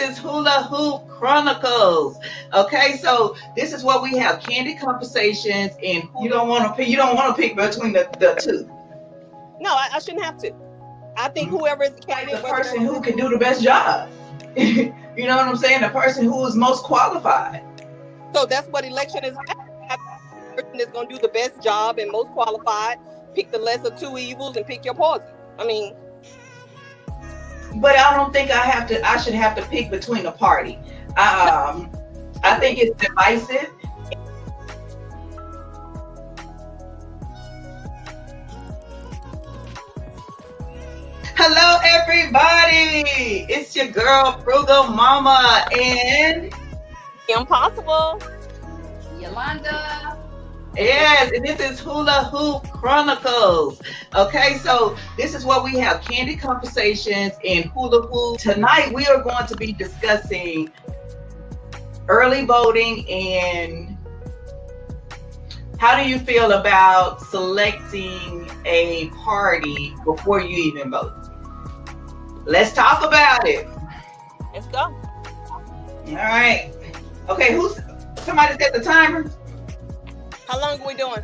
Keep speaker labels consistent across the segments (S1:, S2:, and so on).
S1: is Hula Hoop Chronicles. Okay, so this is where we have candid conversations, and you don't want to pick between the two.
S2: No, I shouldn't have to. I think whoever is the candidate,
S1: the person who can do the best job. You know what I'm saying? The person who is most qualified.
S2: So that's what election is about. The person that's going to do the best job and most qualified. Pick the lesser two evils and pick your poison. I mean,
S1: but I don't think I should have to pick between a party. I think it's divisive. Hello, everybody. It's your girl, Frugal Mama, and
S2: Impossible
S3: Yolanda.
S1: Yes, and this is Hula Hoop Chronicles. Okay, so this is where we have candid conversations and hula hoop. Tonight we are going to be discussing early voting and how do you feel about selecting a party before you even vote? Let's talk about it.
S2: Let's go.
S1: All right. Okay, somebody set the timer?
S2: How long are we doing?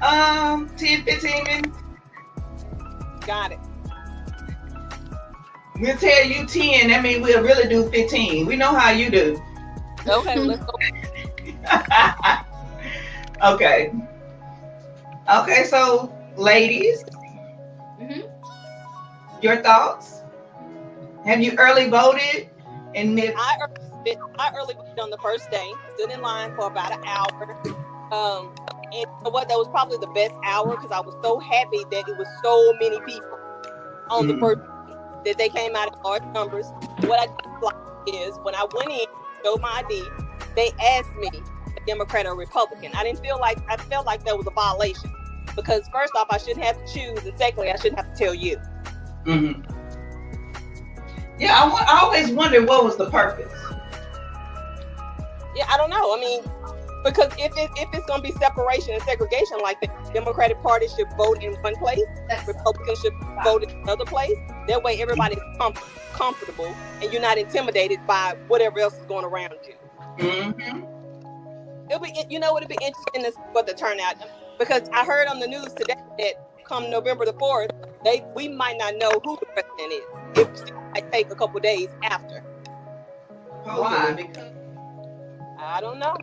S1: 10, 15 minutes.
S2: Got it.
S1: We'll tell you 10. That means we'll really do 15. We know how you do.
S2: Okay, let's go.
S1: Okay. Okay, so ladies, your thoughts? Have you early voted? And
S2: I early voted on the first day. Stood in line for about an hour. And you know what? That was probably the best hour because I was so happy that it was so many people on the first that they came out in large numbers. What I did like is when I went in, showed my ID, they asked me a Democrat or Republican. I felt like that was a violation because first off, I shouldn't have to choose, and secondly, I shouldn't have to tell you.
S1: Mm-hmm. Yeah, I always wondered what was the purpose.
S2: Yeah, I don't know. I mean, because if it's going to be separation and segregation like the Democratic Party should vote in one place, Republicans should vote in another place. That way everybody's comfortable and you're not intimidated by whatever else is going around you.
S1: Mm-hmm.
S2: It'll be interesting to see what the turnout, because I heard on the news today that come November the 4th, we might not know who the president is. It might take a couple days after.
S1: Why? Because
S2: I don't know.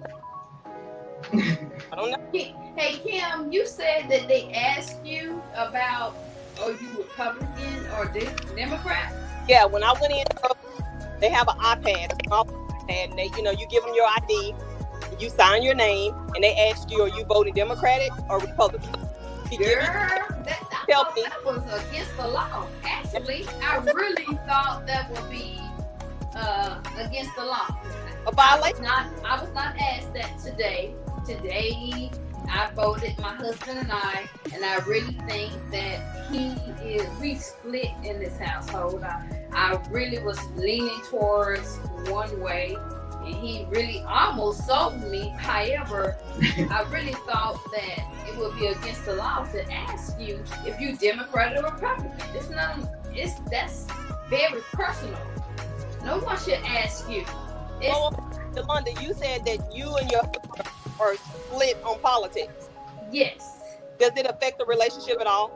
S2: I don't know.
S3: Hey Kim, you said that they asked you about are you Republican or Democrat?
S2: Yeah, when I went in, they have an iPad, a small iPad, and you give them your ID, you sign your name, and they ask you, are you voting Democratic or Republican?
S3: That was against the law. Actually, I really thought that would be against the law.
S2: A violation?
S3: I was not asked that today. Today, I voted, my husband and I really think that we split in this household. I really was leaning towards one way, and he really almost sold me. However, I really thought that it would be against the law to ask you if you Democrat or Republican. That's very personal. No one should ask you.
S2: Yolanda, you said that you and your husband are split on politics.
S3: Yes.
S2: Does it affect the relationship at all?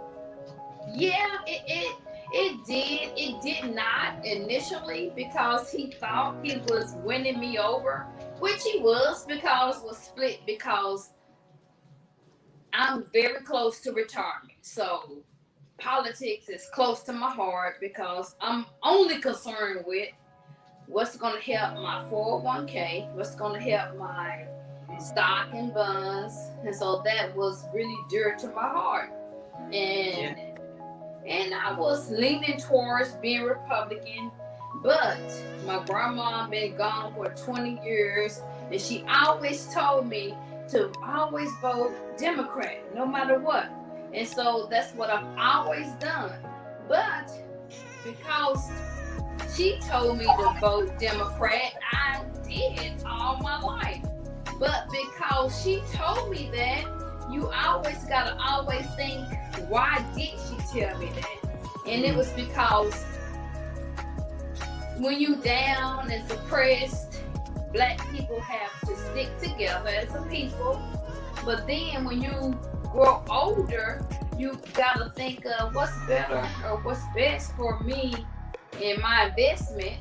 S3: Yeah, it did. It did not initially because he thought he was winning me over, which he was split because I'm very close to retirement. So politics is close to my heart because I'm only concerned with what's going to help my 401k, what's going to help my stock and bonds. And so that was really dear to my heart. And I was leaning towards being Republican, but my grandma been gone for 20 years, and she always told me to always vote Democrat, no matter what. And so that's what I've always done. But because she told me to vote Democrat, I did all my life. But because she told me that, you always gotta think, why did she tell me that? And it was because when you down and suppressed, Black people have to stick together as a people. But then when you grow older, you gotta think of what's better or what's best for me and my investment.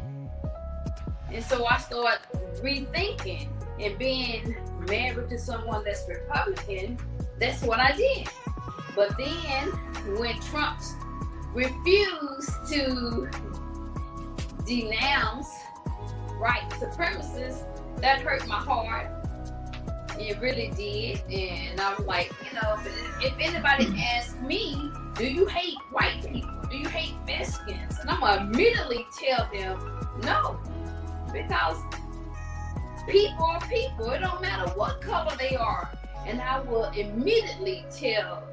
S3: And so I start rethinking, and being married to someone that's Republican, that's what I did. But then when Trump refused to denounce white supremacists, that hurt my heart. It really did. And I'm like, if anybody asks me, do you hate white people? Do you hate Mexicans? And I'm gonna immediately tell them no, because people are people. It don't matter what color they are. And I will immediately tell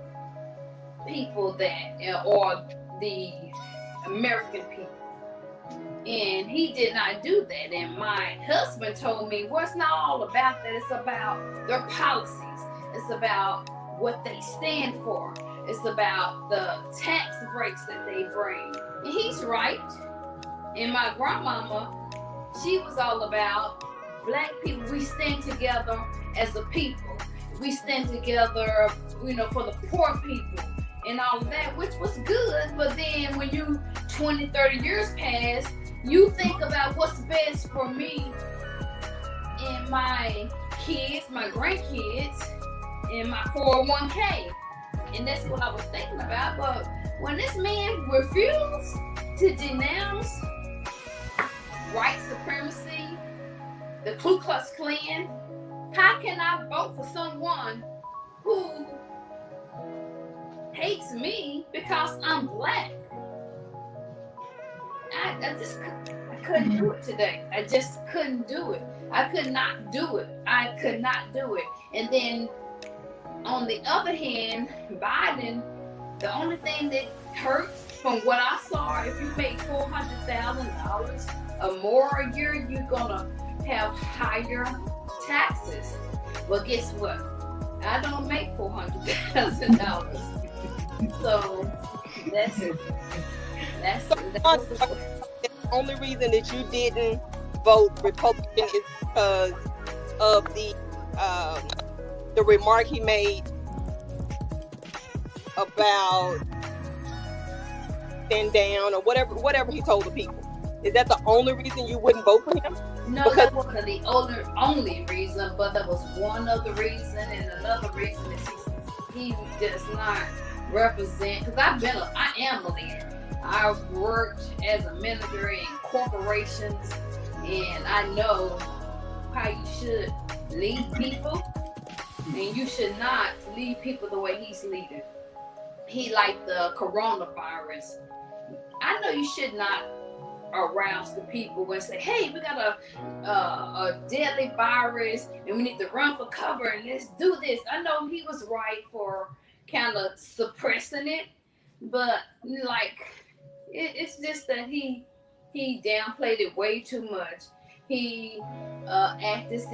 S3: people that, or the American people. And he did not do that. And my husband told me, well, it's not all about that. It's about their policies. It's about what they stand for. It's about the tax breaks that they bring. And he's right. And my grandmama, she was all about Black people. We stand together as a people. We stand together, for the poor people and all of that, which was good. But then when you 20, 30 years pass, you think about what's best for me and my kids, my grandkids, and my 401k. And that's what I was thinking about. But when this man refused to denounce white supremacy, the Ku Klux Klan, how can I vote for someone who hates me because I'm Black? I couldn't do it today. I just couldn't do it. I could not do it. I could not do it. And then on the other hand, Biden, the only thing that hurts from what I saw, if you make $400,000 or more a year, you're gonna have higher taxes. Well, guess what? I don't make $400,000. So that's
S2: the only reason that you didn't vote Republican is because of the remark he made about stand down or whatever he told the people. Is that the only reason you wouldn't vote for him?
S3: No, because that wasn't the only reason, but that was one other reason, and another reason is he does not represent, because I am a leader. I worked as a manager in corporations, and I know how you should lead people, and you should not lead people the way he's leading. He like the coronavirus. I know you should not arouse the people and say, hey, we got a deadly virus and we need to run for cover and let's do this. I know he was right for kind of suppressing it, but it's just that he downplayed it way too much. He acted as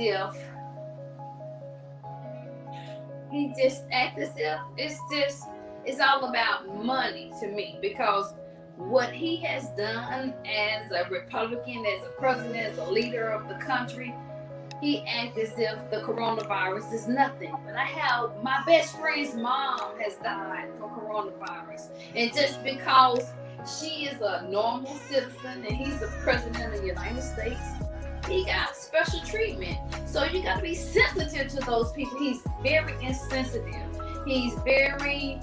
S3: if it's all about money to me, because what he has done as a Republican, as a president, as a leader of the country, he acts as if the coronavirus is nothing. But I have my best friend's mom has died from coronavirus. And just because she is a normal citizen and he's the president of the United States, he got special treatment. So you got to be sensitive to those people. He's very insensitive. He's very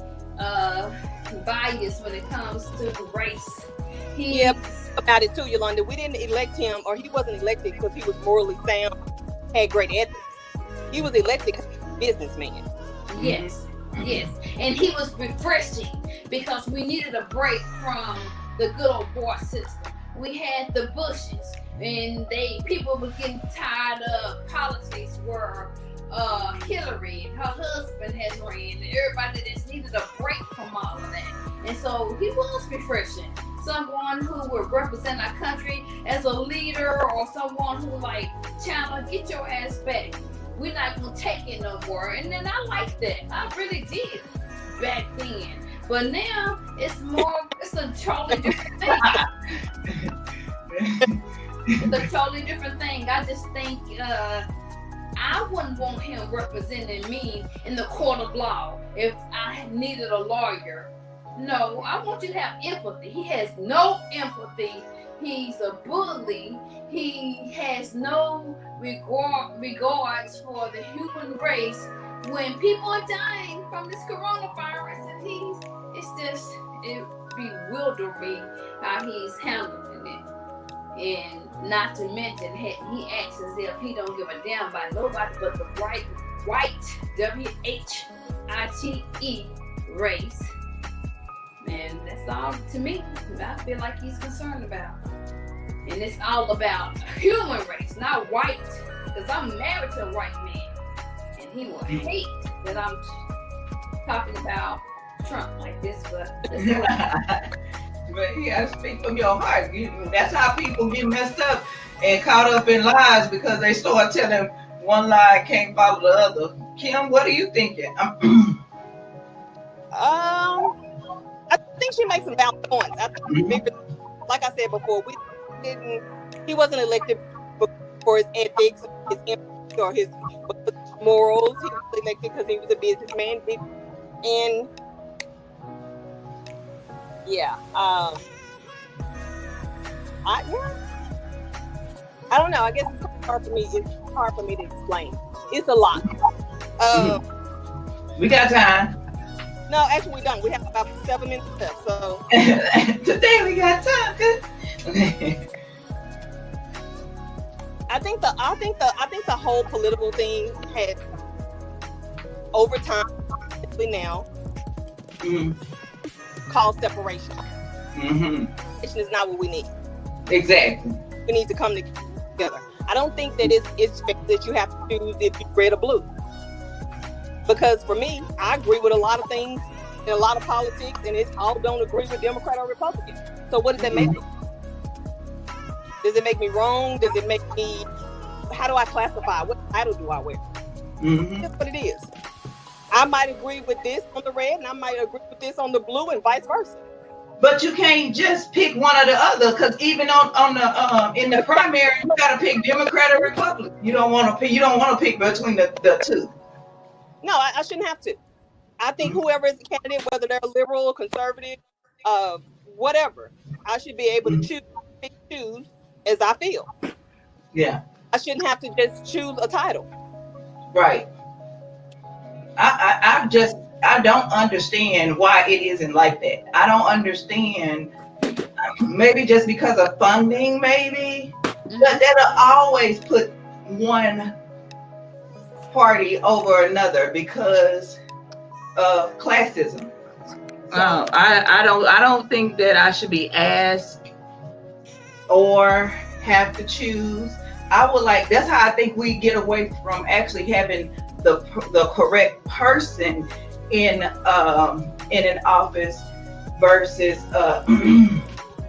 S3: biased when it comes to race.
S2: Yep, about it too, Yolanda. We didn't elect him, or he wasn't elected because he was morally sound, had great ethics. He was elected because he's a businessman.
S3: Yes, and he was refreshing because we needed a break from the good old boy system. We had the Bushes, and people were getting tired of politics where Hillary and her husband has ran, and everybody just needed a break from all of that. And so he was refreshing. Someone who would represent our country as a leader, or someone who China, get your ass back. We're not gonna take it no more. And then I liked that. I really did back then. But now it's a totally different thing. It's a totally different thing. I just think I wouldn't want him representing me in the court of law if I needed a lawyer. No, I want you to have empathy. He has no empathy. He's a bully. He has no regards for the human race. When people are dying from this coronavirus, and it bewilders me how he's handling it. And not to mention, he acts as if he don't give a damn about nobody but the white WHITE race. And that's all to me. I feel like he's concerned about. And it's all about human race, not white. Because I'm married to a white man. And he will hate that I'm talking about Trump like this, but
S1: But you gotta speak from your heart. That's how people get messed up and caught up in lies, because they start telling one lie and can't follow the other. Kim, what are you thinking?
S2: I think she makes some valid points. I think, like I said before, he wasn't elected for his ethics, his empathy, or his morals. He was elected because he was a businessman. And I don't know. I guess it's hard for me. It's hard for me to explain. It's a lot.
S1: We got time.
S2: No, actually, we don't. We have about 7 minutes left. So
S1: today we got time. Okay.
S2: I think the whole political thing has, over time, especially now, caused separation. Separation is not what we need.
S1: Exactly.
S2: We need to come together. I don't think that it's fair that you have to choose if you're red or blue. Because for me, I agree with a lot of things in a lot of politics, and it all don't agree with Democrat or Republican. So what does that make me? Does it make me wrong? Does it make me? How do I classify? What title do I wear? That's what it is. I might agree with this on the red, and I might agree with this on the blue, and vice versa.
S1: But you can't just pick one or the other, because even on the in the primary, you gotta pick Democrat or Republican. You don't want to pick between the two.
S2: No, I shouldn't have to. I think whoever is the candidate, whether they're liberal, conservative, whatever, I should be able to choose as I feel.
S1: Yeah.
S2: I shouldn't have to just choose a title.
S1: Right. I don't understand why it isn't like that. I don't understand. Maybe just because of funding, maybe. But that'll always put one party over another because of classism. I don't think that I should be asked or have to choose. That's how I think we get away from actually having the correct person in an office versus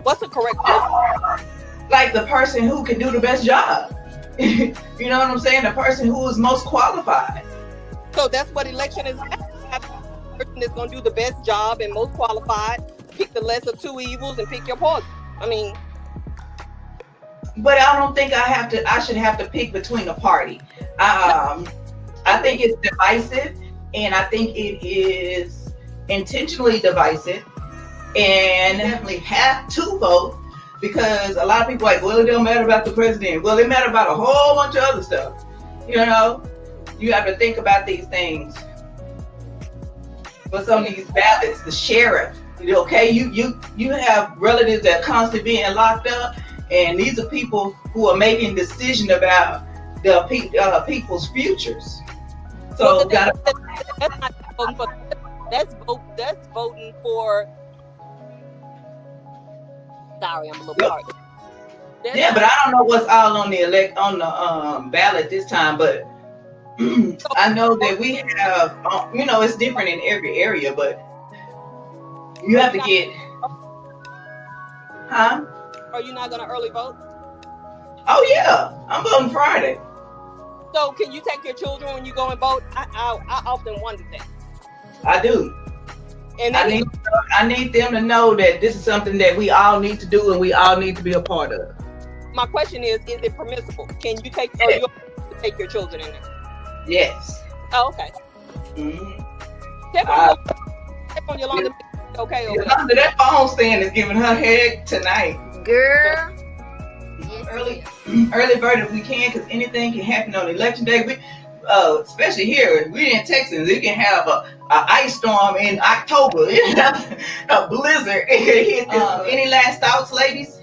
S2: what's the correct person?
S1: Like the person who can do the best job. You know what I'm saying? The person who is most qualified.
S2: So that's what election is. Have the person that's going to do the best job and most qualified. Pick the lesser of two evils and pick your poison. I mean,
S1: but I don't think I should have to pick between a party. I think it's divisive, and I think it is intentionally divisive, and definitely have to vote. Because a lot of people are like, well, it don't matter about the president. Well, it matters about a whole bunch of other stuff. You know, you have to think about these things. What's on these ballots? The sheriff. Okay, you have relatives that are constantly being locked up, and these are people who are making decisions about the people's futures. So
S2: that's not voting for. That's voting for. Sorry, I'm a little hard.
S1: Yeah, but I don't know what's all on the ballot this time. But I know that we have, it's different in every area. But you have to get, huh?
S2: Are you not going to early vote?
S1: Oh yeah, I'm voting Friday.
S2: So can you take your children when you go and vote? I often wonder that.
S1: I do. And I need them to know that this is something that we all need to do and we all need to be a part of.
S2: my question is it permissible? Can you take you take your children in there?
S1: Yes.
S2: Oh, okay.
S1: Mm-hmm.
S2: On Yolanda. Okay.
S1: Yolanda, that phone stand is giving her head tonight.
S3: Girl. Yes,
S1: early bird if we can, because anything can happen on election day. We, especially here, we in Texas, we can have a ice storm in October, a blizzard. Any last thoughts, ladies?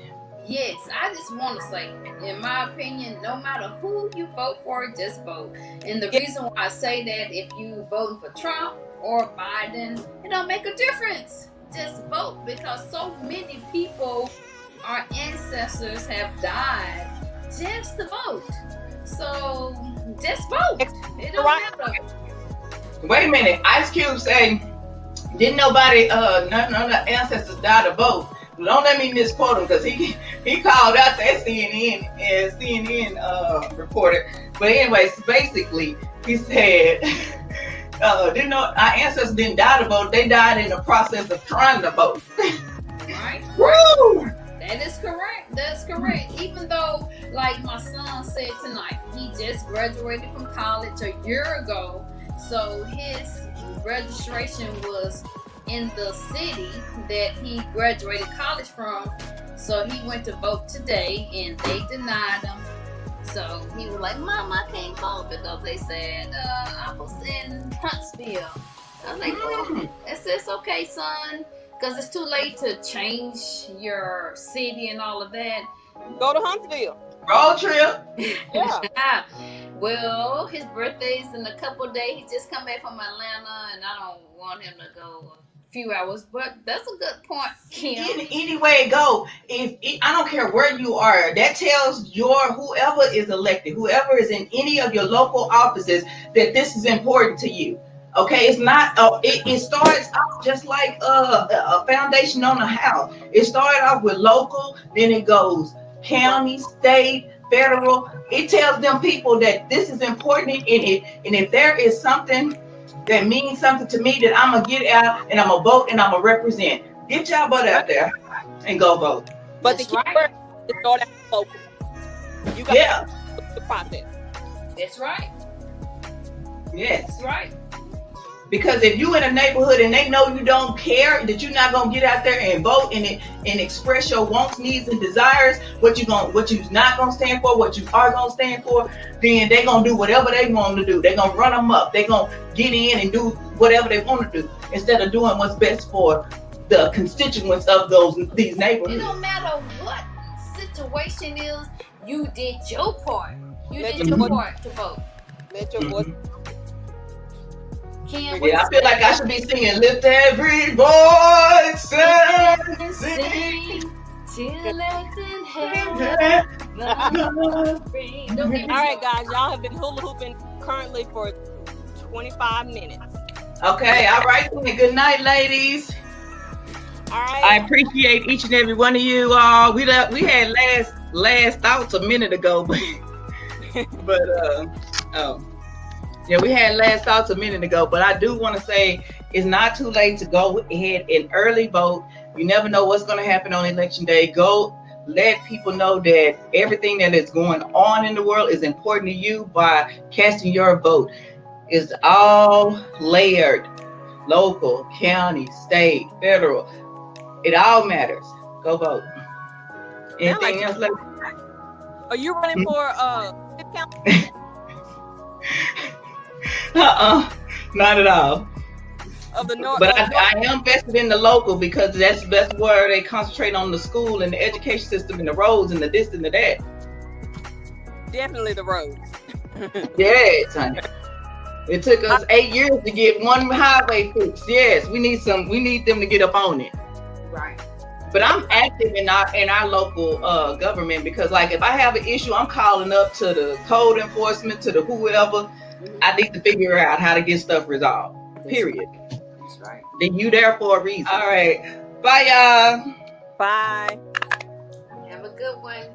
S3: Yes, I just want to say, in my opinion, no matter who you vote for, just vote. And the reason why I say that, if you voting for Trump or Biden, it don't make a difference. Just vote, because so many people, our ancestors, have died just to vote. So just vote. It don't matter.
S1: Wait a minute. Ice Cube say, didn't nobody, none of the ancestors die to vote. Don't let me misquote him, because he called out that CNN reporter. But anyways, basically, he said, didn't know our ancestors didn't die to vote. They died in the process of trying to vote.
S3: Right.
S1: Woo!
S3: That is correct. That's correct. Even though, like my son said tonight, he just graduated from college a year ago. So his registration was in the city that he graduated college from. So he went to vote today and they denied him. So he was like, Mom, I can't vote because they said I was in Huntsville. I was like, well, it's okay, son, because it's too late to change your city and all of that.
S2: Go to Huntsville.
S1: Road trip.
S2: Yeah.
S3: Well, his birthday's in a couple days. He just come back from Atlanta, and I don't want him to go a few hours. But that's a good point, Kim.
S1: Any way it go, I don't care where you are, that tells whoever is elected, whoever is in any of your local offices, that this is important to you. Okay, it's not. It starts off just like a foundation on a house. It started off with local, then it goes county, state, federal. It tells them people that this is important in it, and if there is something that means something to me, that I'm gonna get out and I'm gonna vote and I'm gonna represent. Get y'all butt out there and go vote.
S2: But the key word is start out local. You got the process.
S3: That's right.
S1: Yes.
S3: That's right.
S1: Because if you in a neighborhood and they know you don't care, that you're not gonna get out there and vote and express your wants, needs, and desires, what you're not gonna stand for, what you are gonna stand for, then they're gonna do whatever they want to do. They're gonna run them up. They're gonna get in and do whatever they want to do instead of doing what's best for the constituents of these neighborhoods.
S3: It don't matter what situation is, you did your part. You did your part to vote.
S2: Let your voice.
S3: Kim,
S1: yeah, I feel like I should be singing "Lift Every Voice and Sing
S3: till earth and heaven."
S2: All right, guys, y'all have been hula hooping currently for 25 minutes.
S1: Okay, all right. Good night, ladies.
S2: All right.
S1: I appreciate each and every one of you all. We had last thoughts a minute ago, yeah, we had last thoughts a minute ago, but I do want to say it's not too late to go ahead and early vote. You never know what's going to happen on election day. Go let people know that everything that is going on in the world is important to you by casting your vote. It's all layered, local, county, state, federal. It all matters. Go vote. Anything else?
S2: Are you running for discount?
S1: Not at all.
S2: Of the North,
S1: but I am vested in the local, because that's where they concentrate on the school and the education system and the roads and the this and the that.
S2: Definitely the roads.
S1: Yes, honey. It took us 8 years to get one highway fixed. Yes, we need them to get up on it.
S3: Right.
S1: But I'm active in our local government, because like if I have an issue, I'm calling up to the code enforcement, to the whoever. I need to figure out how to get stuff resolved. Period.
S3: That's right.
S1: Then you there for a reason. All right. Bye, y'all.
S2: Bye.
S3: Have a good one.